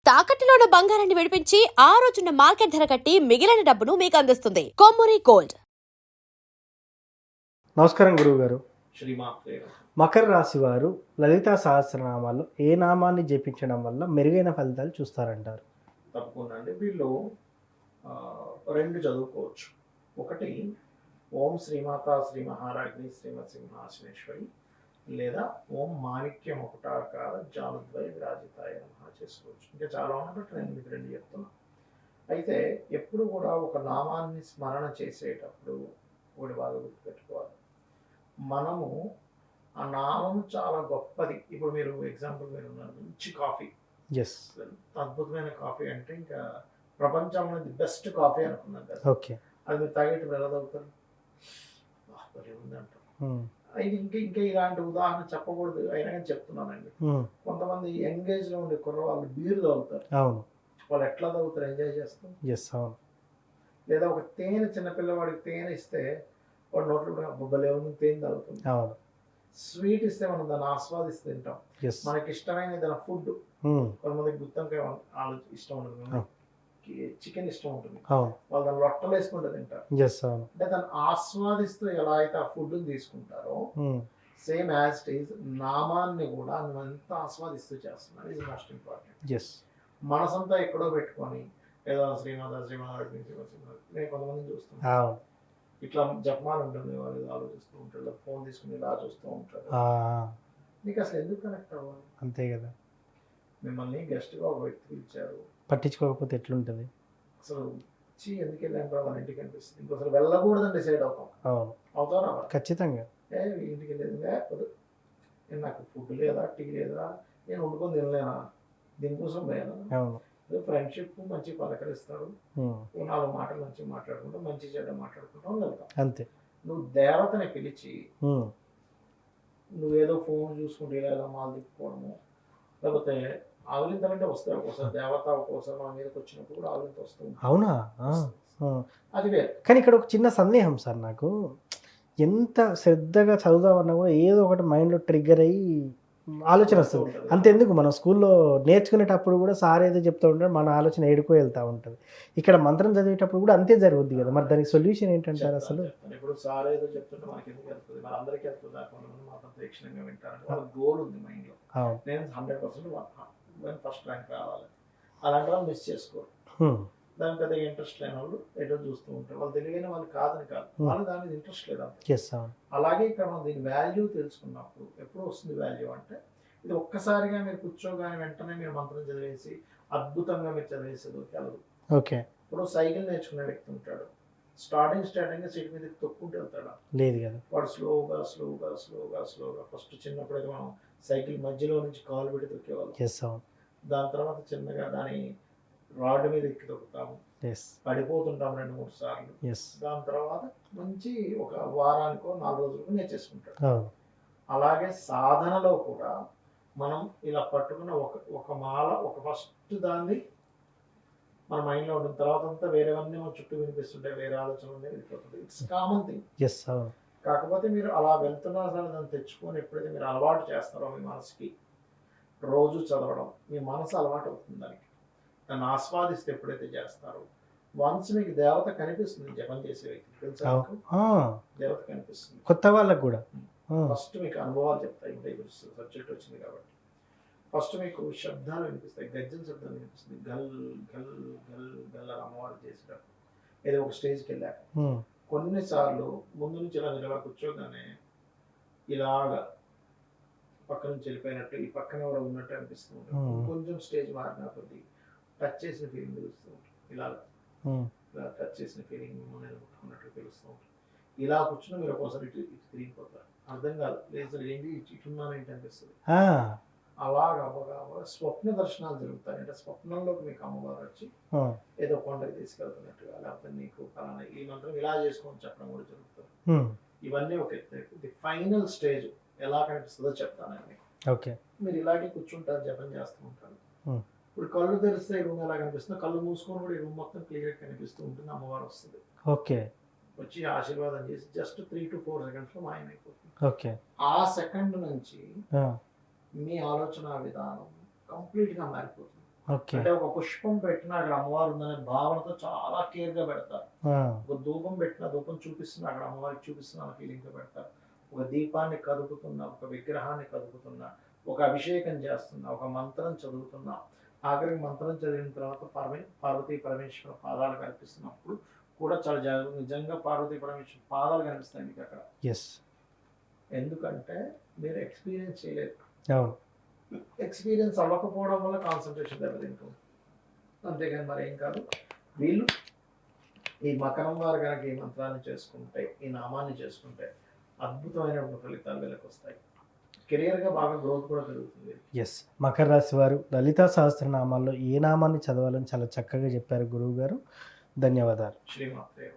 తాకట్టులో ఉన్న బంగారాన్ని విడిపించి ఆ రోజున్న మార్కెట్ ధర కట్టి మిగిలిన డబ్బును మీకు అందిస్తుంది కొమ్మూరి గోల్డ్. నమస్కారం గురువుగారు. శ్రీమాత్రే మకర రాశి వారు లలితా సహస్రనామాల్లో ఏ నామాన్ని జపించడం వల్ల మెరుగైన ఫలితాలు చూస్తారంటారు? తప్పకుండా అండి. వీళ్ళు రెండు చదువుకోవచ్చు. ఒకటి ఓం శ్రీమాత శ్రీ మహారాజ్ని శ్రీమత్ సింహాసనేశ్వరి, లేదా ఓం మాణిక్యం ఒకటాకార జానుద్వయ విరాజితాయ నమః చేసుకోవచ్చు. ఇంకా చాలా ఉన్నట్టు నేను మీకు రెండు చెప్తున్నాను. అయితే ఎప్పుడు కూడా ఒక నామాన్ని స్మరణ చేసేటప్పుడు ఒకటి బాగా గుర్తుపెట్టుకోవాలి, మనము ఆ నామం చాలా గొప్పది. ఇప్పుడు మీరు ఎగ్జాంపుల్ మీరు ఉన్నారు, మంచి కాఫీ, ఎస్, అద్భుతమైన కాఫీ అంటే ఇంకా ప్రపంచంలో ది బెస్ట్ కాఫీ అనుకున్నాం కదా. ఓకే, అది మీరు తాగేటప్పుడు ఎలా తాగుతారు? ఉందంటారు. ఇది ఇంకా ఇలాంటి ఉదాహరణ చెప్పకూడదు, అయినా కానీ చెప్తున్నానండి. కొంతమంది ఎంగేజ్ లో ఉండే కుర్రవాళ్ళు బీరు తాగుతారు. అవును, వాళ్ళు ఎట్లా తాగుతారు? ఎంజాయ్ చేస్తాం. ఎస్, అవును. లేదా ఒక తేనె, చిన్నపిల్లవాడికి తేనె ఇస్తే వాడు నోట్లో బొబ్బలే ఉంది, తేనె తాగుతుంది. అవును. స్వీట్ ఇస్తే మనం దాన్ని ఆస్వాదిస్తూ తింటాం. ఎస్, మనకి ఇష్టమైన ఏదైనా ఫుడ్, కొంతమందికి గుత్తంకాయ ఇష్టం ఉండదు, చికెన్ ఇష్టం ఉంటుంది, అవును, వాళ్ళు దాన్ని లొట్టలు వేసుకుంటూ తింటారు. ఎస్, అవును. అంటే దాన్ని ఆస్వాదిస్తూ ఎలా అయితే ఆ ఫుడ్ తీసుకుంటారో, సేమ్ యాజ్ ఇట్ ఈజ్ నామాన్ని కూడా నువ్వు ఎంత ఆస్వాదిస్తూ చేస్తున్నావు, ఇది మోస్ట్ ఇంపార్టెంట్. ఎస్, మనసంతా ఎక్కడో పెట్టుకొని ఏదో శ్రీమాత నేను కొంతమంది చూస్తున్నాను, అవును, ఇట్లా జపమాలు ఉంటుంది, వాళ్ళు ఆలోచిస్తూ ఉంటారు, ఫోన్ తీసుకుని ఇలా చూస్తూ ఉంటారు. నీకు అసలు ఎందుకు కనెక్ట్ అవ్వాలి? అంతే కదా. మిమ్మల్ని గెస్ట్గా ఒక వ్యక్తి పిలిచారు, పట్టించుకోకపోతే ఎట్లుంటుంది? అసలు వచ్చి ఎందుకు వెళ్ళాను వాళ్ళ ఇంటికి అనిపిస్తుంది. ఇంకోసారి వెళ్ళకూడదని డిసైడ్ అవుతాం. అవును, అవుతారా? ఖచ్చితంగా. ఇంటికి వెళ్ళేదిగా నేను నాకు ఫుడ్ లేదా, టీ లేదా, నేను వండుకొని తినలేనా, దీనికోసం పోయాను. అవును, ఫ్రెండ్షిప్ మంచి పలకరిస్తాడు, నాలుగు మాటలు మంచిగా మాట్లాడుకుంటాం, మంచి చెడ్డ మాట్లాడుకుంటాం, వెళ్తాం. అంతే. నువ్వు దేవతని పిలిచి నువ్వేదో ఫోన్ చూసుకుంటే ఇలా మాలు తిప్పుకోవడము, లేకపోతే ఆవలింతలంటే వస్తాయి. ఒక్కోసారి దేవత ఒక్కోసారి మన మీదకి వచ్చినప్పుడు కూడా ఆవలింత వస్తుంది. అవునా? అది వేరు. కానీ ఇక్కడ ఒక చిన్న సందేహం సార్, నాకు ఎంత శ్రద్ధగా చదువుదామన్నా కూడా ఏదో ఒకటి మైండ్లో ట్రిగ్గర్ అయ్యి ఆలోచన వస్తుంది. అంతెందుకు, మనం స్కూల్లో నేర్చుకునేటప్పుడు కూడా సార్ ఏదో చెప్తూ ఉంటాడు, మన ఆలోచన ఏడుకో వెళ్తూ ఉంటుంది. ఇక్కడ మంత్రం చదివేటప్పుడు కూడా అంతే జరుగుద్ది కదా. మరి దానికి సొల్యూషన్ ఏంటంటారు అసలు? ఇప్పుడు సార్ ఏదో చెప్తుంటే మనకి ఎందుకు వెళ్తుంది, మన అందరికీ వెళ్తుంది, కొంతమంది మాత్రం తీక్షణంగా వింటారు. వాళ్ళ గోల్ ఉంది మైండ్లో, నేను 100% ఫస్ట్ ర్యాంక్ రావాలి, అలాంటి వాళ్ళు మిస్ చేసుకోరు. దాని పెద్ద ఇంట్రెస్ట్ లేని వాళ్ళు ఏదో చూస్తూ ఉంటారు. వాళ్ళు తెలియని వాళ్ళు కాదని కాదు, వాళ్ళు దాని మీద ఇంట్రెస్ట్ లేదు. అలాగే ఇక్కడ మనం దీని వాల్యూ తెలుసుకున్నప్పుడు ఎప్పుడు వస్తుంది వాల్యూ అంటే, ఇది ఒక్కసారిగా మీరు కూర్చోగానే వెంటనే మీరు మంత్రం చదివేసి అద్భుతంగా మీరు చదివేసేది కలదు. ఓకే. ఇప్పుడు సైకిల్ నేర్చుకునే వ్యక్తి ఉంటాడు, స్టార్టింగ్ సీట్ మీద తొక్కుంటూ వెళ్తాడు, లేదు కదా. వాడు స్లోగా స్లోగా స్లోగా స్లోగా ఫస్ట్ చిన్నప్పుడు అయితే మనం సైకిల్ మధ్యలో నుంచి కాలు పెట్టి తొక్కేవాళ్ళం. దాని తర్వాత చిన్నగా దాని రాడ్ మీద ఎక్కి తొక్కుతాము, పడిపోతుంటాం 2-3 సార్లు. దాని తర్వాత మంచి ఒక వారానికో 4 రోజులకో నేర్చేసుకుంటాడు. అలాగే సాధనలో కూడా మనం ఇలా పట్టుకున్న ఒక మాల, ఒక ఫస్ట్ దాన్ని మన మైండ్లో ఉంటుంది, తర్వాత అంతా వేరేవన్నీ మన చుట్టూ వినిపిస్తుంటాయి, వేరే ఆలోచనలు వెళ్ళిపోతుంది. It's common thing. కాకపోతే మీరు అలా వెళ్తున్నా సరే దాన్ని తెచ్చుకొని ఎప్పుడైతే మీరు అలవాటు చేస్తారో మీ మనసుకి, రోజు చదవడం, మీ మనసు అలవాటు అవుతుంది దానికి. దాన్ని ఆస్వాదిస్తే ఎప్పుడైతే చేస్తారో, వన్స్ మీకు దేవత కనిపిస్తుంది. జపం చేసే వ్యక్తి తెలుసా, దేవత కనిపిస్తుంది. కొత్త వాళ్ళకు కూడా ఫస్ట్ మీకు అనుభవాలు చెప్తాయి. సబ్జెక్ట్ వచ్చింది కాబట్టి ఫస్ట్ మీకు శబ్దాలు వినిపిస్తాయి, గజ్జల శబ్దాలు వినిపిస్తుంది, గల్ గల్ గల్ గల్ అమ్మవారు చేసేటప్పుడు. ఏదో ఒక స్టేజ్కి వెళ్ళాక కొన్నిసార్లు ముందు నుంచి ఇలా కూర్చోగానే ఇలాగా పక్క నుంచి వెళ్ళిపోయినట్టు, ఈ పక్కన ఎవరో ఉన్నట్టు అనిపిస్తూ ఉంటుంది. కొంచెం స్టేజ్ మారిన కొద్ది టచ్ చేసిన ఫీలింగ్ తెలుస్తూ ఉంటుంది, ఇలా టచ్ చేసిన ఫీలింగ్ ఉన్నట్టు తెలుస్తూ ఉంటుంది. ఇలా కూర్చుని మీరు ఒక్కోసారి ఇటు తిరిగిపోతారు, అర్థం కాదు, లేదు ఏంటి ఇటున్నాను ఏంటి అనిపిస్తుంది. అలాగా స్వప్న దర్శనాలు జరుగుతాయి. అంటే స్వప్నంలోకి మీకు అమ్మవారు వచ్చి ఏదో కొండకి తీసుకెళ్తున్నట్టుగా, లేకపోతే నీకు పలానా ఈ మంత్రం ఇలా చేసుకొని చెప్పడం కూడా జరుగుతుంది. ఇవన్నీ ఒక ది ఫైనల్ స్టేజ్ ఎలా కనిపిస్తుందో చెప్తానండి. మీరు ఇలాగే కూర్చుంటారు, జపం చేస్తూ ఉంటారు. ఇప్పుడు కళ్ళు తెరిస్తే ఈ రూమ్ ఎలా కనిపిస్తుందో, కళ్ళు మూసుకొని కూడా ఈ రూమ్ మొత్తం క్లియర్ కనిపిస్తూ ఉంటుంది. అమ్మవారు వస్తుంది, వచ్చి ఆశీర్వాదం చేసి జస్ట్ 3 to 4 seconds లో మాయమైపోతుంది. ఆ సెకండ్ నుంచి మీ ఆలోచన విధానం కంప్లీట్ గా మారిపోతుంది. ఓకే. అంటే ఒక పుష్పం పెట్టినా అక్కడ అమ్మవారు ఉందనే భావనతో చాలా కేర్గా పెడతారు. ఒక ధూపం పెట్టినా ధూపం చూపిస్తున్నా అక్కడ అమ్మవారికి చూపిస్తున్నా ఫీలింగ్తో పెడతారు. ఒక దీపాన్ని కదుపుతున్నా, ఒక విగ్రహాన్ని కదుపుతున్నా, ఒక అభిషేకం చేస్తున్నా, ఒక మంత్రం చదువుతున్నా, ఆఖరికి మంత్రం చదివిన తర్వాత పార్వతీ పరమేశ్వర పాదాలు కనిపిస్తున్నప్పుడు కూడా చాలా నిజంగా పార్వతీ పరమేశ్వర పాదాలు కనిపిస్తాయి మీకు అక్కడ. ఎస్. ఎందుకంటే మీరు ఎక్స్పీరియన్స్ చేయలేదు. అవును. ఎక్స్పీరియన్స్ అవ్వకపోవడం వల్ల కాన్సన్ట్రేషన్ దెబ్బతింటుంది, అంతేగాని మరి ఏం కాదు. వీళ్ళు ఈ మకరం వారు కనుక ఈ మంత్రాన్ని చేసుకుంటే, ఈ నామాన్ని చేసుకుంటే అద్భుతమైనటువంటి ఫలితాలు వీళ్ళకి వస్తాయి. కెరియర్గా బాగా గ్రోత్ కూడా పెరుగుతుంది. ఎస్. మకర రాశి వారు లలితా సహస్రనామాల్లో ఏ నామాన్ని చదవాలని చాలా చక్కగా చెప్పారు గురువు గారు. ధన్యవాదాలు. శ్రీమాత్రే.